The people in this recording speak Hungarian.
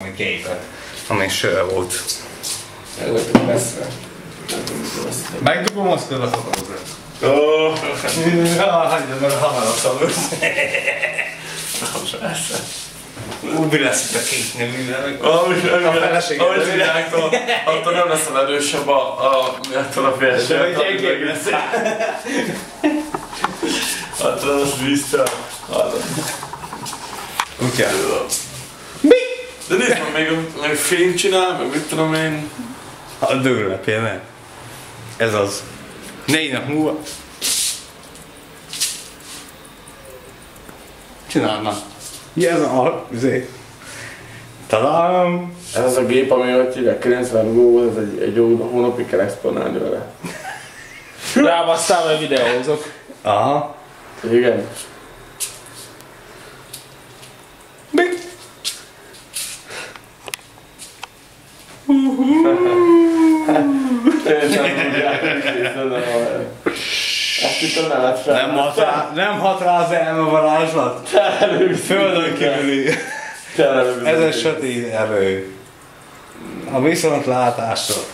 valami képet, ami sör volt. Előttük messze. Megdugom, azt közben fotózom. Hagyjad meg a hamarabb úgy lesz itt a két nevűvel. A feleséged. Ahogy csinálják, attól nem leszel erősebb attól a félső. Gyengébb lesz. Attól az víztől. Kutyán. Mi? De nézd meg film csinál, meg mit tudom én. A dőrlepje, nem? Ez az. 4 nap múlva. Csinálna. Ja, ez a... Talán... Ez az a gép, ami ott hívják 90 rugó, ez egy jó hónapig kell exponálni vele. Rám aztán majd videózok. Aha. Igen. Mi? Ezt itt nem lehet fel. Nem hat rá az elmevarázslat? Földön kívüli. Ez a sötét erő. A viszontlátásról.